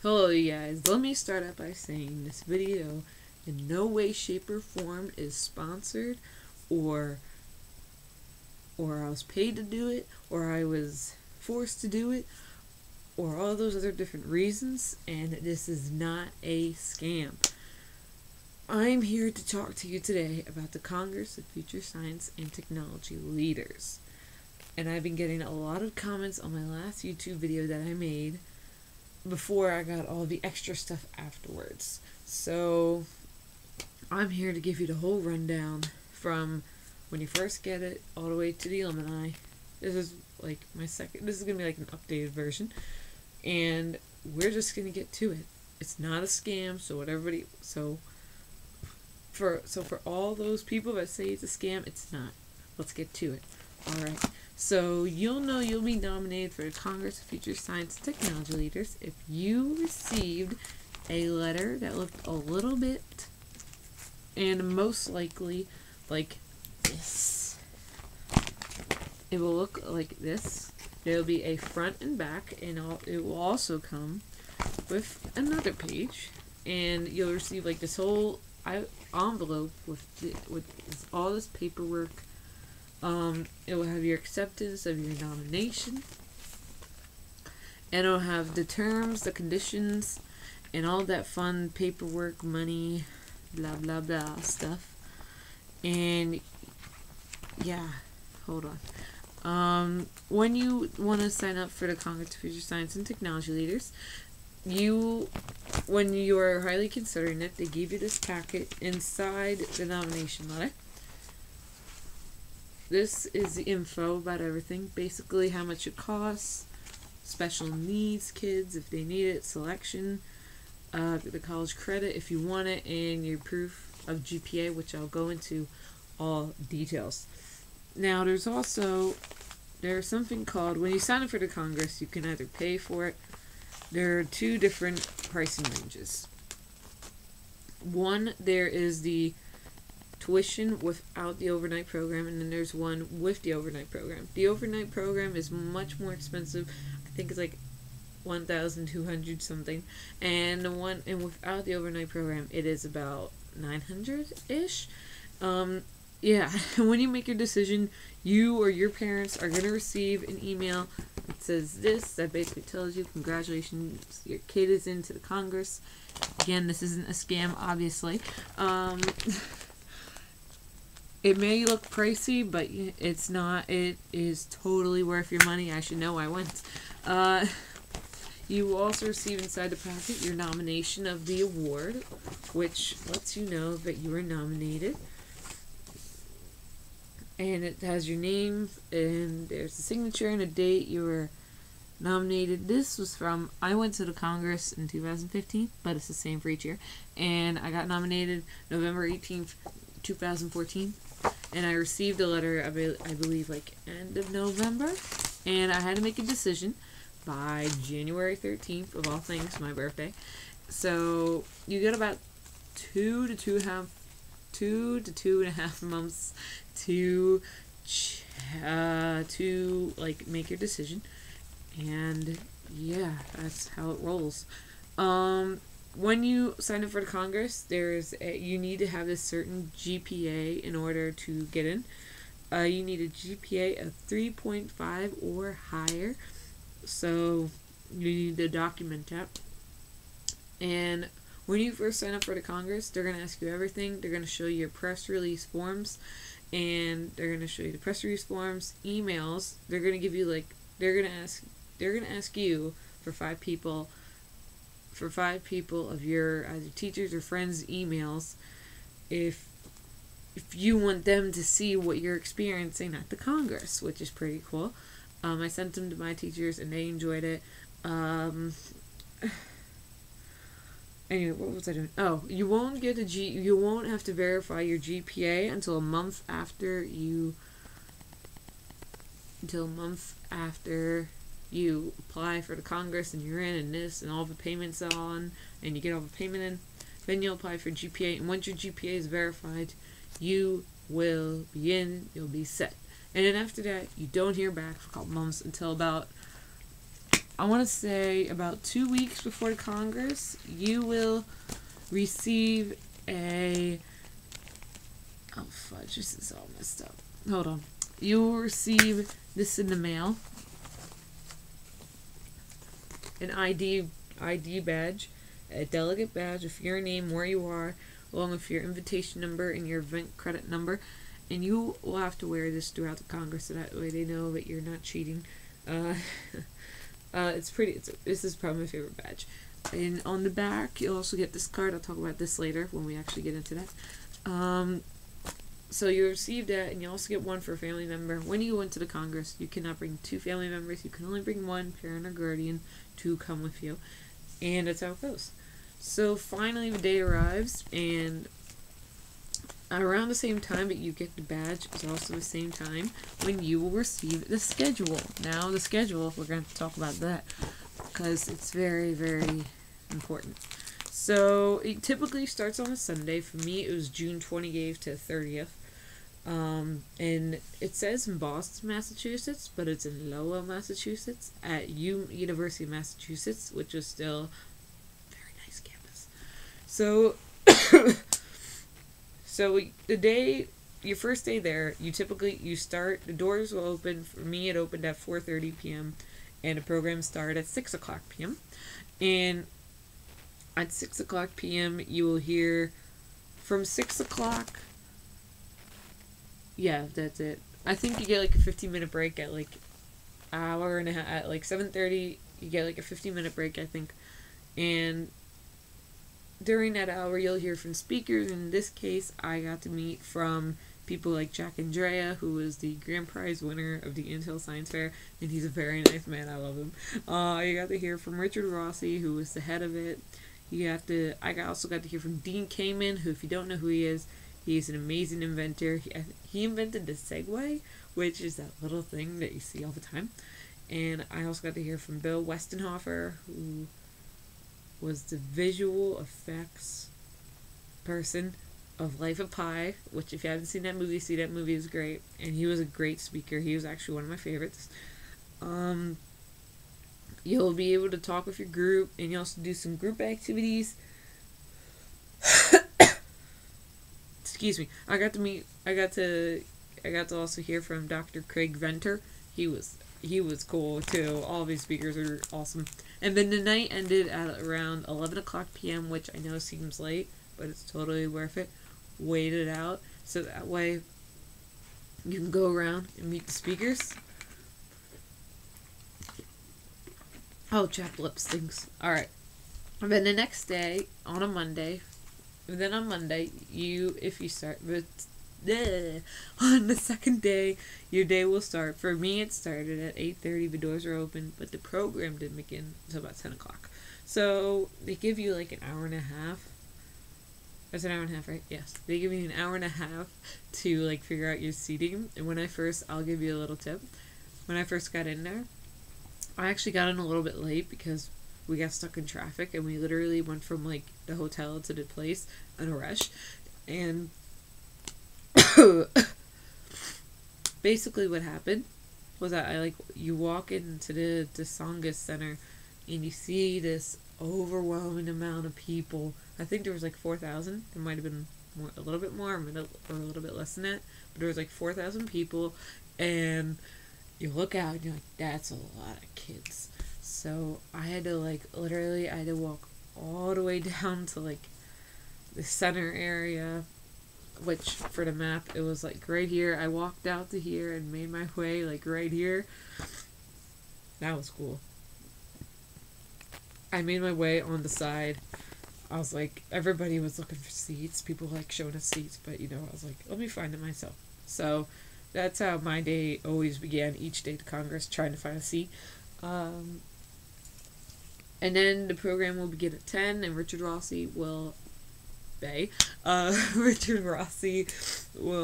Hello you guys, let me start out by saying this video in no way, shape, or form is sponsored or I was paid to do it, or I was forced to do it, or all those other different reasons, and this is not a scam. I'm here to talk to you today about the Congress of Future Science and Technology Leaders. And I've been getting a lot of comments on my last YouTube video that I made before I got all the extra stuff afterwards. So I'm here to give you the whole rundown from when you first get it all the way to the alumni. This is like this is gonna be like an updated version, and we're just gonna get to it. It's not a scam, so for all those people that say it's a scam, it's not. Let's get to it. Alright, so you'll be nominated for the Congress of Future Science and Technology Leaders if you received a letter that looked a little bit, and most likely, like this. It will look like this. There will be a front and back, and it will also come with another page, and you'll receive like this whole envelope with all this paperwork. It will have your acceptance of your nomination, and it'll have the terms, the conditions, and all that fun paperwork, money, blah blah blah stuff. And yeah, hold on. When you want to sign up for the Congress of Future Science and Technology Leaders, when you are highly considering it, they give you this packet inside the nomination letter. This is the info about everything, basically how much it costs, special needs kids if they need it, selection, the college credit if you want it, and your proof of GPA, which I'll go into all details. Now there's something called, when you sign up for the Congress, you can either pay for it. There are two different pricing ranges. One, there is the tuition without the overnight program, and then there's one with the overnight program. The overnight program is much more expensive. I think it's like $1,200 something, and without the overnight program, it is about $900-ish. Yeah, when you make your decision, you or your parents are going to receive an email that says this, that basically tells you, congratulations, your kid is into the Congress. Again, this isn't a scam, obviously. It may look pricey, but it's not. It is totally worth your money. I should know, I went. You will also receive inside the packet your nomination of the award, which lets you know that you were nominated. And it has your name, and there's a signature and a date you were nominated. This was from, I went to the Congress in 2015, but it's the same for each year. And I got nominated November 18th, 2014. And I received a letter, I believe, like end of November. And I had to make a decision by January 13th, of all things, my birthday. So you get about 2 to 2.5 months to like make your decision. And yeah, that's how it rolls. When you sign up for the Congress, you need to have a certain GPA in order to get in. You need a GPA of 3.5 or higher, so you need to document that. And when you first sign up for the Congress, they're going to ask you everything. They're going to show you your press release forms, and they're going to show you the press release forms, emails. They're going to give you they're going to ask you for five people of your either teachers or friends' emails if you want them to see what you're experiencing at the Congress, which is pretty cool. I sent them to my teachers and they enjoyed it. Anyway, what was I doing? Oh, you won't have to verify your GPA until a month after you apply for the Congress and you're in, and this and all the payments on, and you get all the payment in. Then you'll apply for GPA, and once your GPA is verified, you will be in, you'll be set. And then after that, you don't hear back for a couple months until about I want to say about 2 weeks before the Congress, you will receive a... Oh, fudge, this is all messed up. Hold on. You will receive this in the mail. An ID badge, a delegate badge with your name, where you are, along with your invitation number and your event credit number. And you will have to wear this throughout the Congress, so that way they know that you're not cheating. This is probably my favorite badge. And on the back, you'll also get this card. I'll talk about this later when we actually get into that. So you receive that, and you also get one for a family member. When you go into the Congress, you cannot bring 2 family members. You can only bring 1 parent or guardian to come with you. And that's how it goes. So finally the day arrives, and around the same time that you get the badge is also the same time when you will receive the schedule. Now the schedule, we're going to talk about that because it's very, very important. So it typically starts on a Sunday. For me, it was June 28th to 30th. And it says in Boston, Massachusetts, but it's in Lowell, Massachusetts, at University of Massachusetts, which is still a very nice campus. So, your first day there, you start, the doors will open. For me, it opened at 4:30 p.m. and the program started at 6 o'clock p.m. And at 6 o'clock p.m., you will hear from 6 o'clock. Yeah, that's it. I think you get like a 15-minute break at like hour and a half. At like 7:30, you get like a 15-minute break, I think. And during that hour, you'll hear from speakers. In this case, I got to meet from people like Jack Andrea, who was the grand prize winner of the Intel Science Fair, and he's a very nice man. I love him. You got to hear from Richard Rossi, who was the head of it. I also got to hear from Dean Kamen, who, if you don't know who he is, he's an amazing inventor. He invented the Segway, which is that little thing that you see all the time. And I also got to hear from Bill Westenhofer, who was the visual effects person of Life of Pi, which if you haven't seen that movie, see that movie, is great. And he was a great speaker. He was actually one of my favorites. You'll be able to talk with your group, and you also do some group activities. Excuse me. I got to also hear from Dr. Craig Venter. He was cool too. All of these speakers are awesome. And then the night ended at around 11 o'clock p.m., which I know seems late, but it's totally worth it. Wait it out, so that way you can go around and meet the speakers. Oh, chapped lips stinks. Alright. And then the next day, on a Monday, on the second day, your day will start. For me, it started at 8:30. The doors are open, but the program didn't begin until about 10 o'clock. So they give you like an hour and a half. That's an hour and a half, right? Yes. They give you an hour and a half to like figure out your seating. And I'll give you a little tip. When I first got in there, I actually got in a little bit late because we got stuck in traffic, and we literally went from like the hotel to the place in a rush. And basically what happened was that you walk into the Songus Center, and you see this overwhelming amount of people. I think there was like 4,000. There might have been more, a little bit more, or a little bit less than that. But there was like 4,000 people, and you look out and you're like, that's a lot of kids. So I had to walk all the way down to like the center area, which for the map it was like right here. I walked out to here and made my way like right here. That was cool. I made my way on the side. I was like, everybody was looking for seats. People were like showing us seats, but I was like, let me find it myself. So that's how my day always began, each day to Congress, trying to find a seat. And then the program will begin at 10, and Richard Rossi will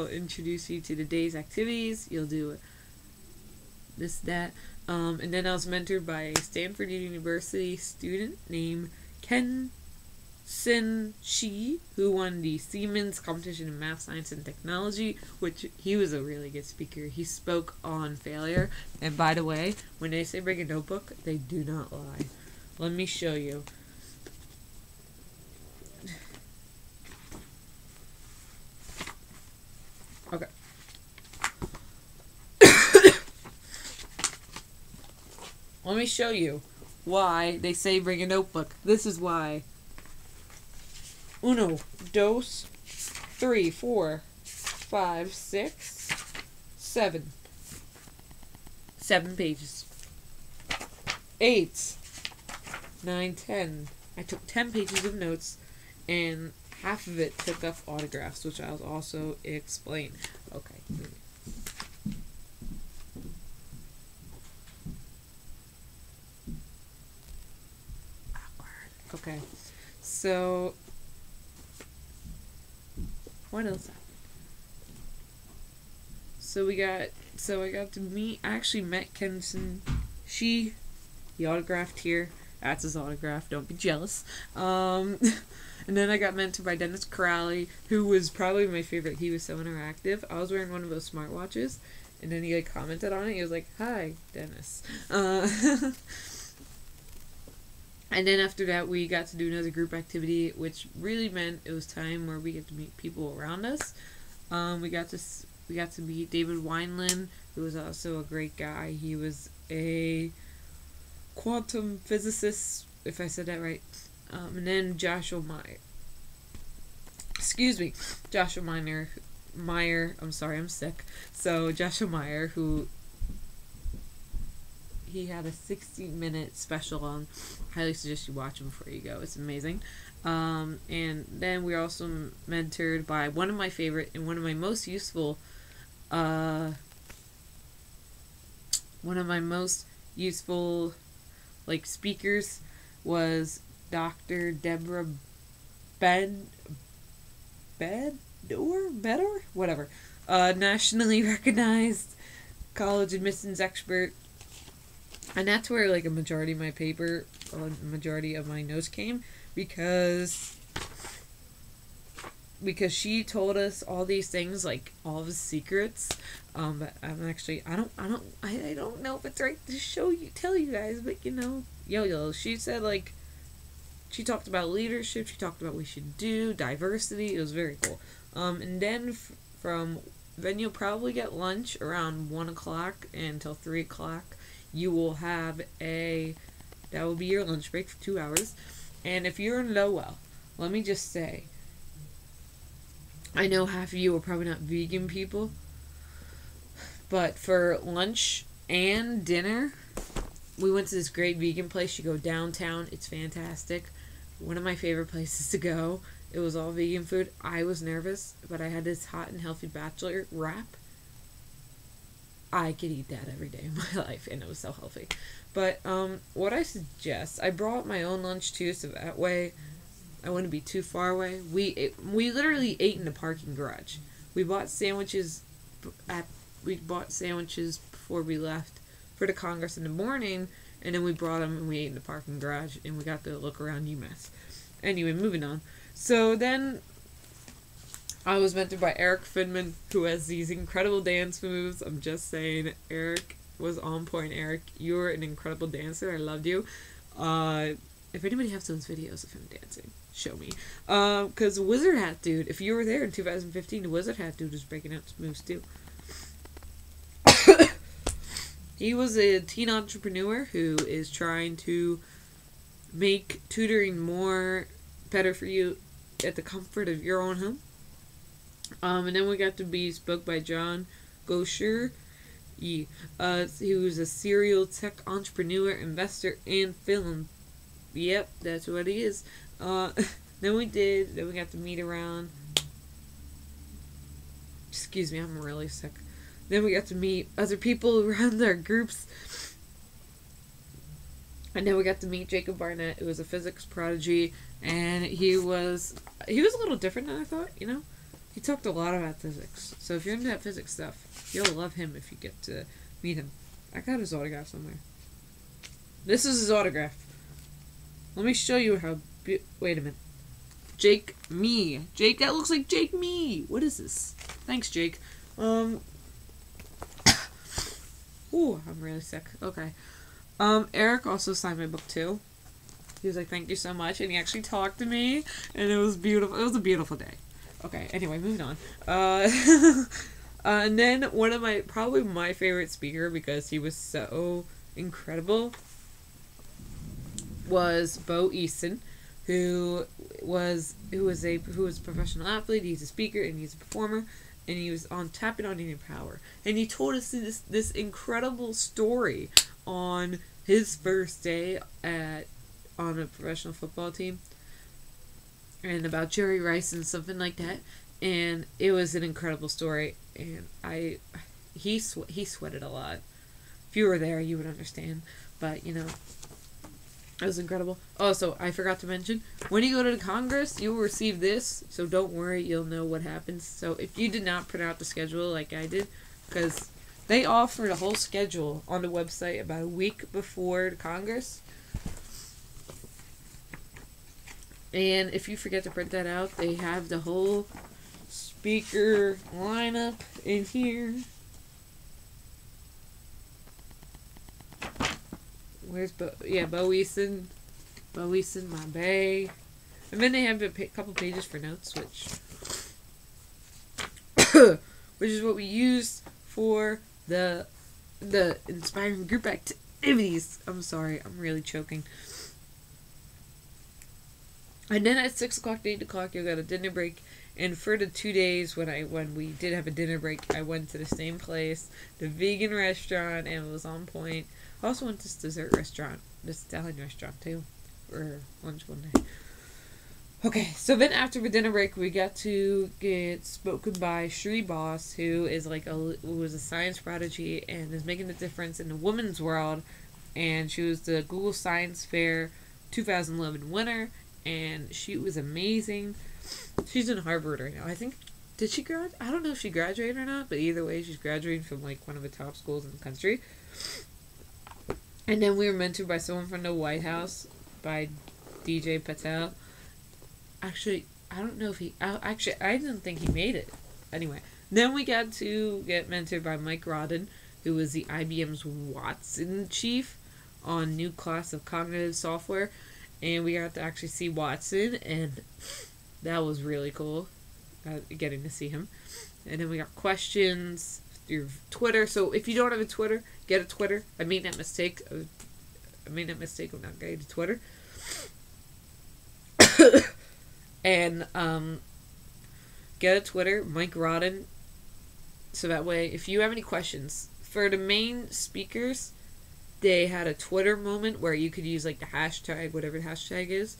introduce you to the day's activities. You'll do this, that. And then I was mentored by a Stanford University student named Ken Sin Shi, who won the Siemens competition in math, science, and technology, which he was a really good speaker. He spoke on failure. And by the way, when they say bring a notebook, they do not lie. Let me show you. Okay. Let me show you why they say bring a notebook. This is why. Uno, dos, 3, 4, 5, 6, 7. 7 pages. 8, 9, 10. I took 10 pages of notes, and half of it took up autographs, which I'll also explain. Okay. Awkward. Okay. So, what else happened? So I got to meet, I actually met Kenson. He autographed here. That's his autograph, don't be jealous. And then I got mentored by Dennis Crowley, who was probably my favorite. He was so interactive. I was wearing one of those smartwatches, and then he like commented on it. He was like, "Hi, Dennis." And then after that, we got to do another group activity, which really meant it was time where we get to meet people around us. We got to meet David Wineland, who was also a great guy. He was a quantum physicist, if I said that right. And then Joshua Meyer. I'm sorry, I'm sick. So Joshua Meyer, who he had a 60-minute special on. Highly suggest you watch him before you go. It's amazing. And then we were also mentored by one of my favorite and one of my most useful like speakers was Dr. Deborah Bedor, whatever, nationally recognized college admissions expert. And that's where like a majority of my notes came, because she told us all these things, like all of the secrets. But I'm actually I don't know if it's right to tell you guys, but you know, she said, like, she talked about leadership, she talked about what we should do, diversity. It was very cool. And then then you'll probably get lunch around 1 o'clock until 3 o'clock. You will have that will be your lunch break for 2 hours. And if you're in Lowell, let me just say, I know half of you are probably not vegan people, but for lunch and dinner, we went to this great vegan place. You go downtown. It's fantastic. One of my favorite places to go. It was all vegan food. I was nervous, but I had this hot and healthy bachelor wrap. I could eat that every day of my life, and it was so healthy. But what I suggest, I brought my own lunch too, so that way I wouldn't be too far away. We literally ate in the parking garage. We bought sandwiches before we left for the Congress in the morning, and then we brought them and we ate in the parking garage, and we got to look around UMass. Anyway, moving on. So then I was mentored by Eric Finman, who has these incredible dance moves. I'm just saying, Eric was on point. Eric, you're an incredible dancer. I loved you. If anybody has those videos of him dancing, show me. Because Wizard Hat Dude, if you were there in 2015, the Wizard Hat Dude was breaking out moves too. He was a teen entrepreneur who is trying to make tutoring better for you at the comfort of your own home. And then we got to be spoke by John Gosher. He was a serial tech entrepreneur, investor, and film. Yep, that's what he is. Then we got to meet around. Excuse me, I'm really sick. Then we got to meet other people around our groups. And then we got to meet Jacob Barnett, who was a physics prodigy, and he was a little different than I thought, you know? He talked a lot about physics. So if you're into that physics stuff, you'll love him if you get to meet him. I got his autograph somewhere. This is his autograph. Let me show you how... Wait a minute. Jake Me. Jake, that looks like Jake Me. What is this? Thanks, Jake. Ooh, I'm really sick. Okay. Eric also signed my book too. He was like, thank you so much. And he actually talked to me. And it was beautiful. It was a beautiful day. Okay, anyway, moving on. And then one of probably my favorite speaker, because he was so incredible, was Bo Easton, who was a professional athlete. He's a speaker and he's a performer, and he was on Tapping on Indian Power, and he told us this incredible story on his first day on a professional football team, and about Jerry Rice and something like that. And it was an incredible story, and he sweated a lot. If you were there, you would understand. But it was incredible. Also, I forgot to mention, when you go to the Congress, you will receive this, so don't worry, you'll know what happens. So if you did not print out the schedule like I did, because they offered a whole schedule on the website about a week before the Congress. And if you forget to print that out, they have the whole speaker lineup in here. Where's Bo Easton, my bae. And then they have a couple pages for notes, which is what we use for the inspiring group activities. I'm sorry, I'm really choking. And then at 6 o'clock to 8 o'clock, you got a dinner break. And for the 2 days when we did have a dinner break, I went to the same place, the vegan restaurant, and it was on point. I also went to this dessert restaurant, this Italian restaurant too, for lunch one day. Okay, so then after the dinner break, we got to get spoken by Sri Boss, who is who was a science prodigy and is making a difference in the women's world. And she was the Google Science Fair 2011 winner, and she was amazing. She's in Harvard right now. I think, did she graduate? I don't know if she graduated or not, but either way, she's graduating from one of the top schools in the country. And then we were mentored by someone from the White House, by DJ Patel. Actually, I don't know if I didn't think he made it. Anyway, then we got to get mentored by Mike Rodden, who was the IBM's Watson chief on new class of cognitive software. And we got to actually see Watson, and that was really cool, getting to see him. And then we got questions through Twitter. So if you don't have a Twitter, get a Twitter. I made that mistake of not getting to Twitter. And get a Twitter, Mike Rodden. So that way, if you have any questions for the main speakers, they had a Twitter moment where you could use the hashtag, whatever the hashtag is,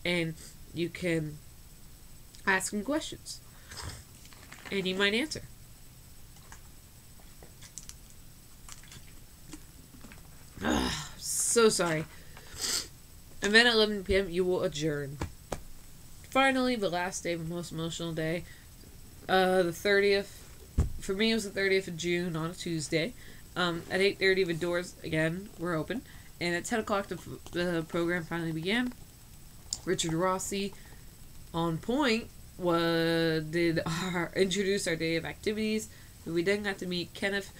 and you can ask him questions, and he might answer. So sorry. And then at 11 p.m. you will adjourn. Finally, the last day, the most emotional day, the 30th. For me, it was the 30th of June on a Tuesday. At 8:30, the doors again were open, and at 10 o'clock the program finally began. Richard Rossi, on point, introduced our day of activities. We then got to meet Kenneth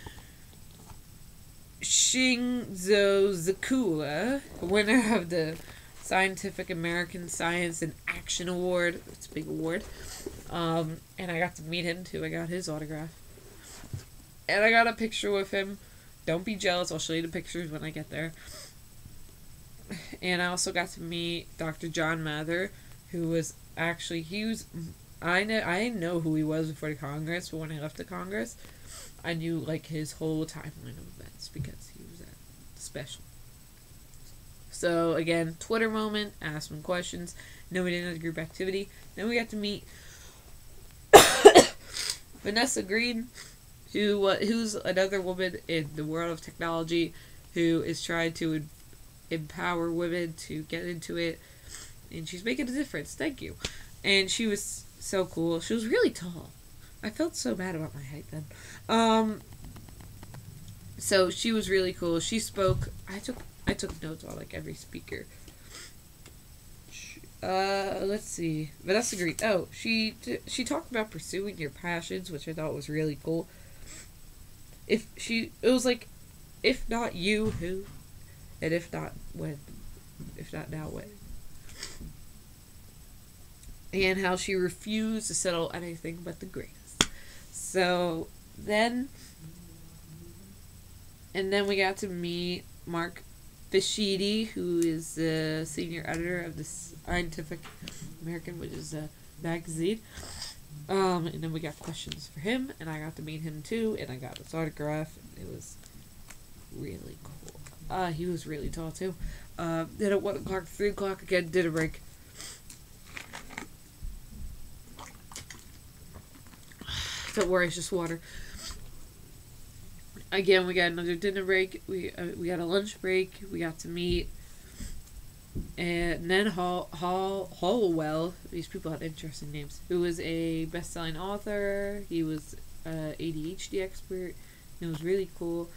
Shingzozakula, winner of the Scientific American Science and Action Award. It's a big award. And I got to meet him too. I got his autograph. And I got a picture with him. Don't be jealous. I'll show you the pictures when I get there. And I also got to meet Dr. John Mather, who was actually, I didn't know who he was before the Congress, but when I left the Congress, I knew his whole timeline of events because he was that special. So again, Twitter moment, asked him questions. Then we did another group activity. Then we got to meet Vanessa Green, who's another woman in the world of technology who is trying to empower women to get into it, and she's making a difference. Thank you. And she was so cool. She was really tall. I felt so bad about my height then. So she was really cool. She spoke. I took notes on every speaker. Let's see. Vanessa Green. Oh, she talked about pursuing your passions, which I thought was really cool. It was like, if not you, who? And if not, when? If not now, when? And how she refused to settle anything but the greatest. So, then we got to meet Mark Fischiti, who is the senior editor of the Scientific American, which is a magazine. And then we got questions for him, and I got to meet him too, and I got his autograph. It was really cool. He was really tall too. Then at 1 o'clock, 3 o'clock again, dinner break. Don't worry, it's just water. Again, we got another dinner break. We got a lunch break. We got to meet. And then Hollowell, these people had interesting names, who was a best-selling author. He was an ADHD expert. It was really cool.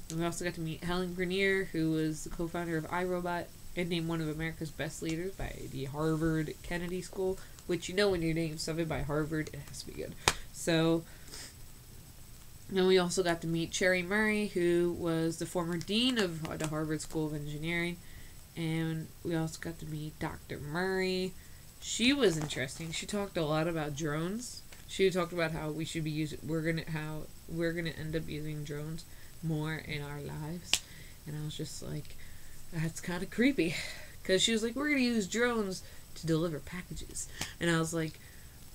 And we also got to meet Helen Grenier, who was the co-founder of iRobot and named one of America's best leaders by the Harvard Kennedy School, which, you know, when you're named something by Harvard, it has to be good. So, and we also got to meet Cherry Murray, who was the former dean of the Harvard School of Engineering. And we also got to meet Dr. Murray. She was interesting. She talked a lot about drones. She talked about how we should be using, we're gonna end up using drones more in our lives. And I was just like, that's kind of creepy, because she was like, we're gonna use drones to deliver packages, and I was like,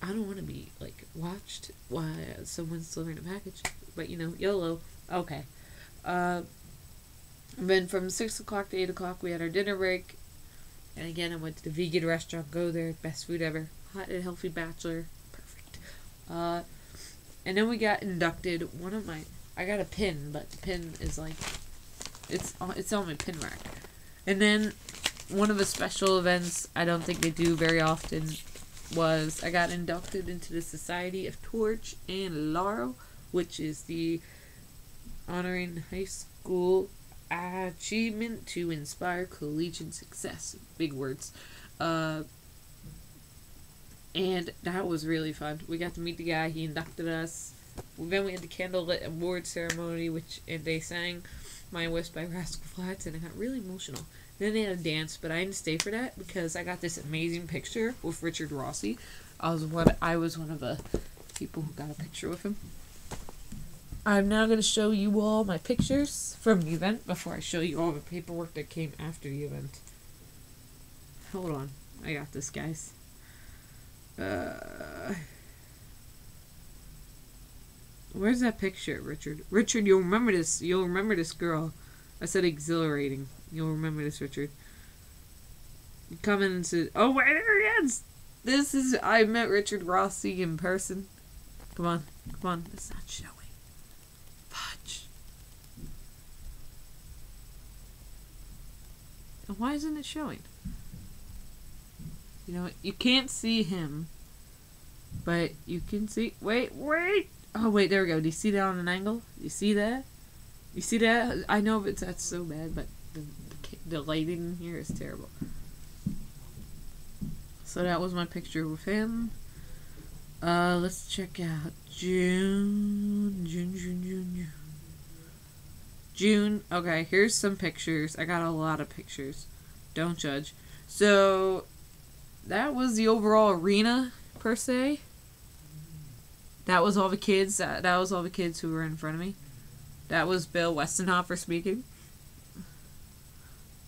I don't want to be like watched while someone's delivering a package, but you know, YOLO. Okay. And then from 6 o'clock to 8 o'clock, we had our dinner break. And again, I went to the vegan restaurant. Go there. Best food ever. Hot and healthy bachelor. Perfect. And then we got inducted. I got a pin, but the pin is like, it's on my pin rack. And then one of the special events I don't think they do very often was I got inducted into the Society of Torch and Laurel, which is the honoring high school achievement to inspire collegiate success. Big words. And that was really fun. We got to meet the guy. He inducted us. Then we had the candlelit award ceremony, and they sang My Wish by Rascal Flatts, and I got really emotional. Then they had a dance, but I didn't stay for that because I got this amazing picture with Richard Rossi. I was one of the people who got a picture with him. I'm now going to show you all my pictures from the event before I show you all the paperwork that came after the event. Hold on. I got this, guys. Where's that picture, Richard? Richard, you'll remember this. You'll remember this girl. I said exhilarating. You'll remember this, Richard. You come in and said, oh, wait, there he is. I met Richard Rossi in person. Come on. It's not showing. Fudge. And why isn't it showing? You know, you can't see him, but you can see. Wait. Oh, wait, there we go. Do you see that on an angle? You see that? You see that? I know that's so bad, but the lighting in here is terrible. So that was my picture with him. Let's check out June. Okay, here's some pictures. I got a lot of pictures. Don't judge. So that was the overall arena, per se. That was all the kids. That was all the kids who were in front of me. That was Bill Westenhofer speaking.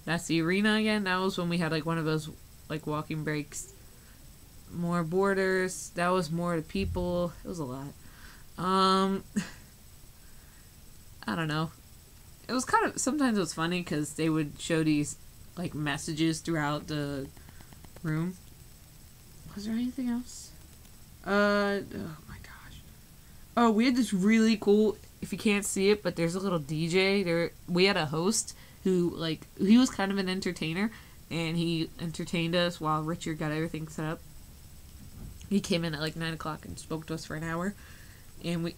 That's the arena again. That was when we had like one of those like walking breaks. More borders. That was more the people. It was a lot. I don't know. It was kind of, sometimes it was funny because they would show these like messages throughout the room. Was there anything else? Oh my gosh. Oh, we had this really cool, if you can't see it, but there's a little DJ there. We had a host who, like, he was kind of an entertainer, and he entertained us while Richard got everything set up. He came in at like 9 o'clock and spoke to us for an hour, and we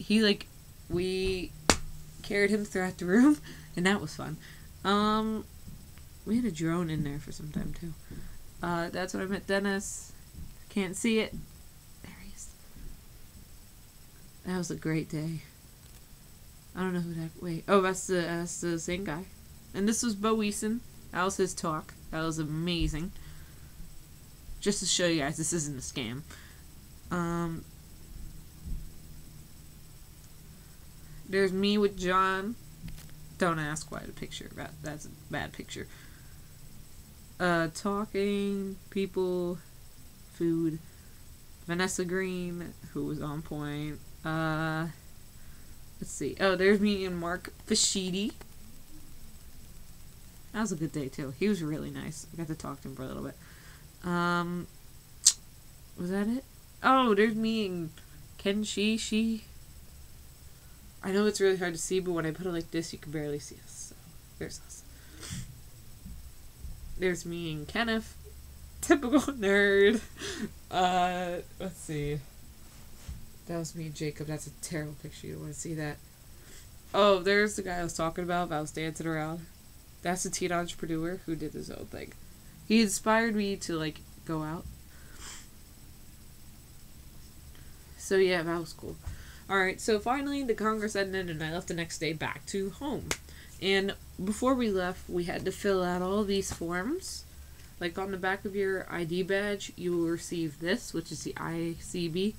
carried him throughout the room, and that was fun. We had a drone in there for some time too. That's when I met Dennis. Can't see it. There he is. That was a great day. I don't know who that. Wait. Oh, that's the same guy. And this was Bo Eason. That was his talk. That was amazing. Just to show you guys, this isn't a scam. There's me with John. Don't ask why the picture. That's a bad picture. Talking, people, food. Vanessa Green, who was on point. Let's see. Oh, there's me and Mark Fashidi. That was a good day too. He was really nice. I got to talk to him for a little bit. Was that it? Oh, there's me and Ken she. I know it's really hard to see, but when I put it like this, you can barely see us. So, there's us. There's me and Kenneth. Typical nerd. Let's see. That was me and Jacob. That's a terrible picture. You don't want to see that. Oh, there's the guy I was talking about. I was dancing around. That's the teen entrepreneur who did his own thing. He inspired me to, like, go out. So, yeah, that was cool. Alright, so finally the Congress ended and I left the next day back to home. And before we left, we had to fill out all these forms. Like on the back of your ID badge, you will receive this, which is the ICB.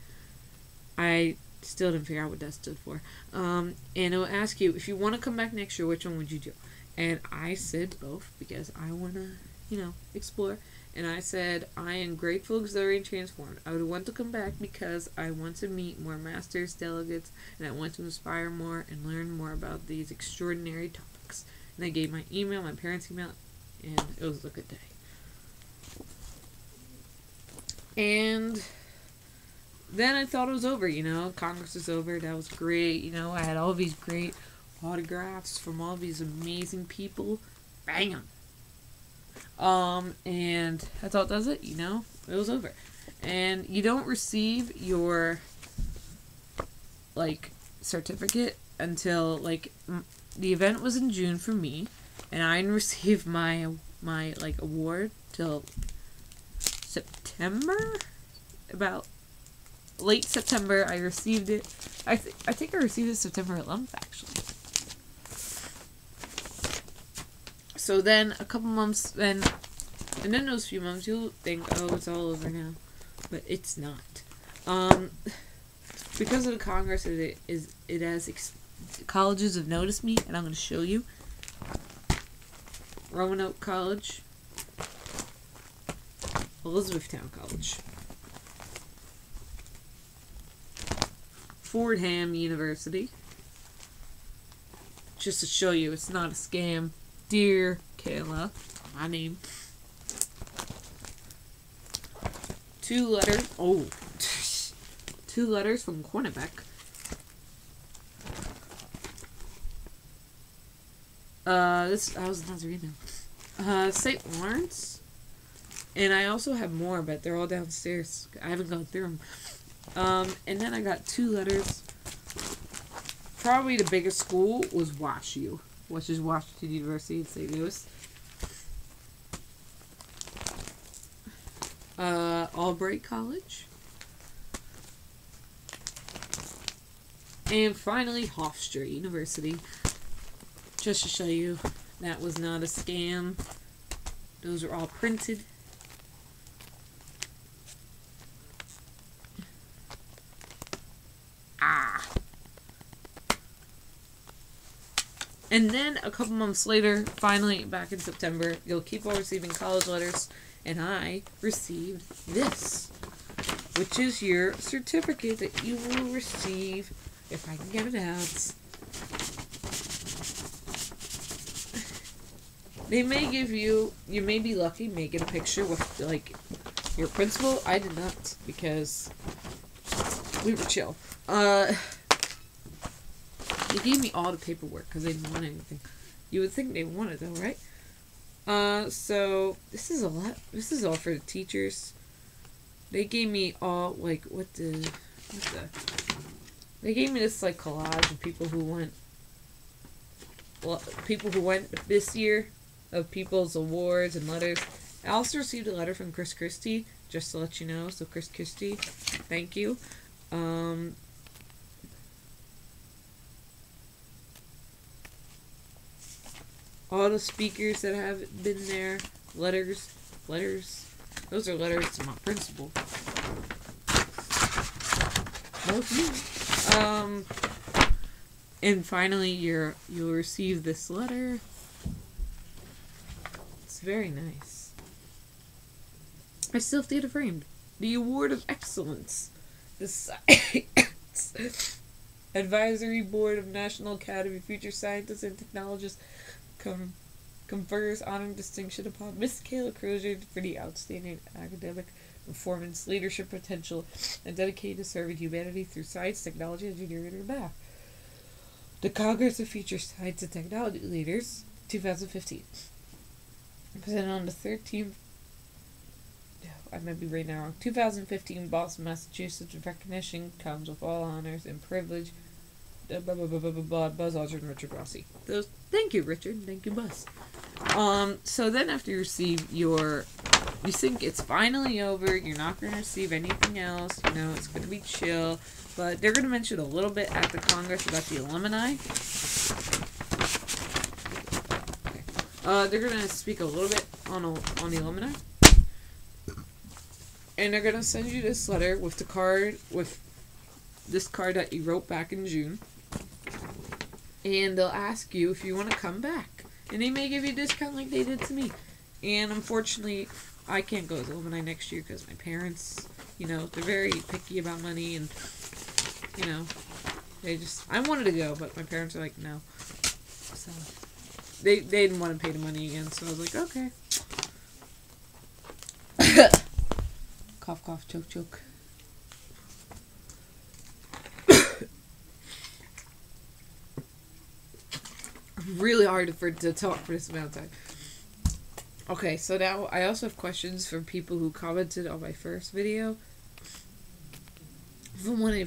I still didn't figure out what that stood for. And it will ask you, if you want to come back next year, which one would you do? And I said both, because I want to, explore. And I said, I am grateful, auxiliary, and transformed. I would want to come back because I want to meet more masters, delegates, and I want to inspire more and learn more about these extraordinary topics. And I gave my email, my parents' email, and it was a good day. And then I thought it was over, Congress is over. That was great, I had all these great autographs from all these amazing people. Bam! And I thought that's it, it was over. And you don't receive your, certificate until, the event was in June for me, and I didn't receive my award till September? About late September, I received it. I think I received it September 11th, actually. So then, a couple months, and then those few months, you'll think, oh, it's all over now. But it's not. Because of the Congress, colleges have noticed me, and I'm going to show you. Roanoke College. Elizabethtown College. Fordham University. Just to show you, it's not a scam. Dear Kayla, my name. 2 letters. Oh, 2 letters from Quinnipiac. This I was not reading them. St. Lawrence, and I also have more, but they're all downstairs. I haven't gone through them. And then I got 2 letters. Probably the biggest school was WashU, which is Washington University in St. Louis. Albright College. And finally, Hofstra University. Just to show you, that was not a scam. Those are all printed. And then a couple months later, finally back in September, you'll keep on receiving college letters, and I received this, which is your certificate that you will receive, if I can get it out. They may give you may be lucky, may get a picture with, your principal. I did not, because we were chill. They gave me all the paperwork because they didn't want anything. You would think they wanted, though, right? So this is a lot. This is all for the teachers. They gave me all, they gave me this, collage of people who went this year, of people's awards and letters. I also received a letter from Chris Christie, just to let you know. So Chris Christie, thank you. All the speakers that have been there, letters. Those are letters to my principal. And finally, you'll receive this letter. It's very nice. I still have to get it framed. The Award of Excellence. The Science Advisory Board of National Academy of Future Scientists and Technologists confers honor and distinction upon Miss Kayla Crozier for the outstanding academic performance, leadership potential, and dedicated to serving humanity through science, technology, engineering, and math. The Congress of Future Science and Technology Leaders, 2015. Presented on the 13th, I might be right now wrong, 2015 Boston, Massachusetts. Recognition comes with all honors and privilege. Buzz Aldrin and Richard Rossi. Thank you, Richard. Thank you, Buzz. So then after you receive you think it's finally over, you're not going to receive anything else, it's going to be chill, but they're going to mention a little bit at the Congress about the alumni. They're going to speak a little bit on the alumni. And they're going to send you this letter with this card that you wrote back in June. And they'll ask you if you want to come back. And they may give you a discount like they did to me. And unfortunately, I can't go as alumni next year because my parents, they're very picky about money. And, I wanted to go, but my parents are like, no. So, they didn't want to pay the money again. So I was like, okay. Cough, cough, choke, choke. Really hard to talk for this amount of time. Okay, so now I also have questions from people who commented on my first video. From when I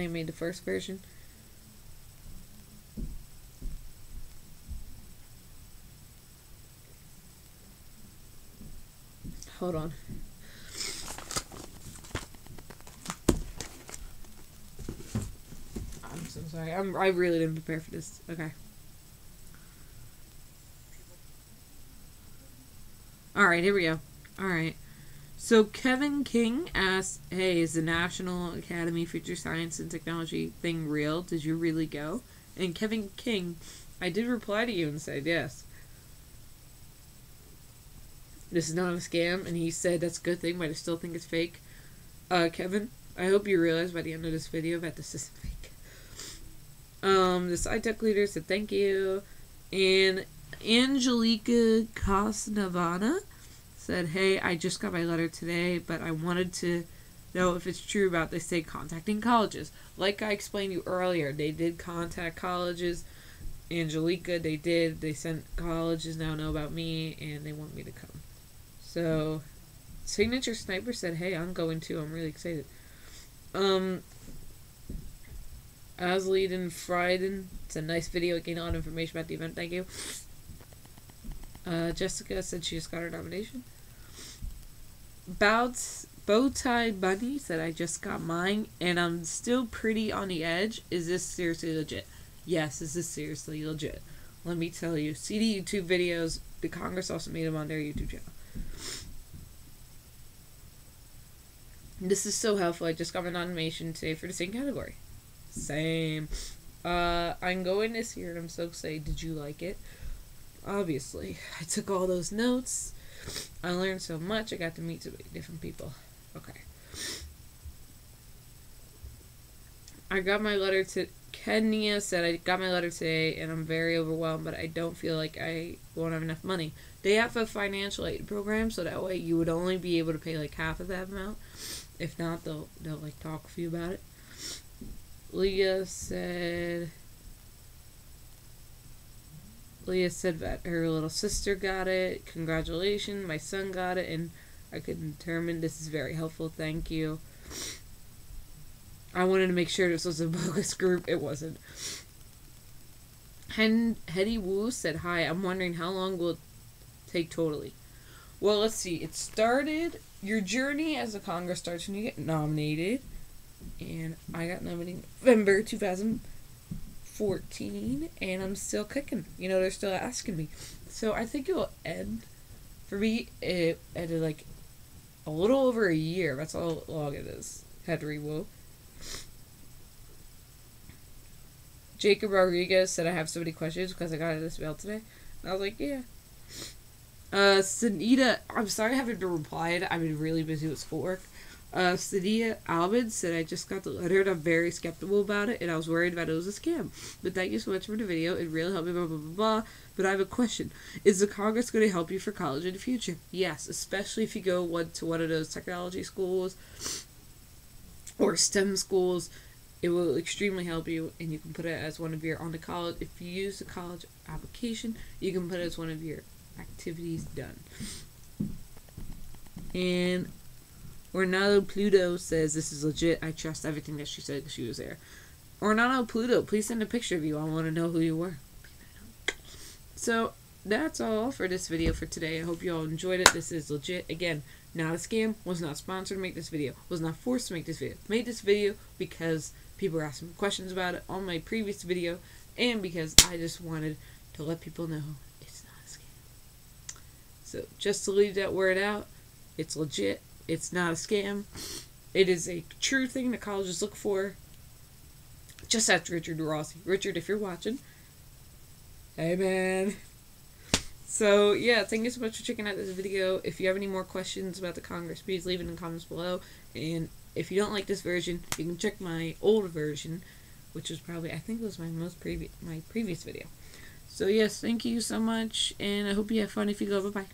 made the first version. Hold on. I'm so sorry. I really didn't prepare for this. Okay. Alright, here we go. Alright. So Kevin King asked, hey, is the National Academy of Future Science and Technology thing real? Did you really go? And Kevin King, I did reply to you and said yes. This is not a scam, and he said that's a good thing, but I still think it's fake. Kevin, I hope you realize by the end of this video that this isn't fake. The SciTech leader said thank you. And Angelica Cosnavana said, hey, I just got my letter today, but I wanted to know if it's true about they say contacting colleges. Like I explained to you earlier, they did contact colleges. Angelica, they did. They sent colleges now know about me, and they want me to come. So, Signature Sniper said, hey, I'm going too. I'm really excited. Aslead and Frieden, it's a nice video. Gained a lot of information about the event. Thank you. Jessica said she just got her nomination. Bowtie Bunny said, I just got mine, and I'm still pretty on the edge. Is this seriously legit? Yes, this is seriously legit. Let me tell you. See the YouTube videos. The Congress also made them on their YouTube channel. This is so helpful. I just got my nomination today for the same category. Same. I'm going this year, and I'm so excited. Did you like it? Obviously. I took all those notes. I learned so much. I got to meet so many different people. Okay. I got my letter to... Kenya said, I got my letter today, and I'm very overwhelmed, but I don't feel like I won't have enough money. They have a financial aid program, so that way you would only be able to pay like half of that amount. If not, they'll like talk with you about it. Leah said that her little sister got it. Congratulations, my son got it, and I could determine this is very helpful. Thank you. I wanted to make sure this was a bogus group. It wasn't. Hetty Wu said, hi, I'm wondering how long will take totally? Well, let's see. It started, your journey as a Congress starts when you get nominated. And I got nominated November 2014, and I'm still kicking. You know, they're still asking me. So I think it will end, for me, it ended like a little over a year. That's how long it is. Henry Wu. Jacob Rodriguez said I have so many questions because I got this mail today. And I was like, yeah. Sunita, I'm sorry I haven't replied. I've been really busy with schoolwork. Sadia Alvin said I just got the letter and I'm very skeptical about it and I was worried about it was a scam. But thank you so much for the video. It really helped me, blah, blah, blah, blah. But I have a question. Is the Congress going to help you for college in the future? Yes, especially if you go to one of those technology schools or STEM schools. It will extremely help you, and you can put it as one of your, on the college, if you use the college application, you can put it as one of your activities done. And Ornado Pluto says this is legit. I trust everything that she said because she was there. Ornado Pluto, please send a picture of you. I want to know who you were. So that's all for this video for today. I hope you all enjoyed it. This is legit. Again, not a scam. Was not sponsored to make this video. Was not forced to make this video. Made this video because people were asking me questions about it on my previous video, and because I just wanted to let people know it's not a scam. So just to leave that word out, it's legit. It's not a scam. It is a true thing that colleges look for. Just ask Richard Rossi. Richard, if you're watching, hey man. So yeah, thank you so much for checking out this video. If you have any more questions about the Congress, please leave it in the comments below. And if you don't like this version, you can check my old version, which was probably, I think it was my previous video. So yes, thank you so much, and I hope you have fun if you go. Bye bye.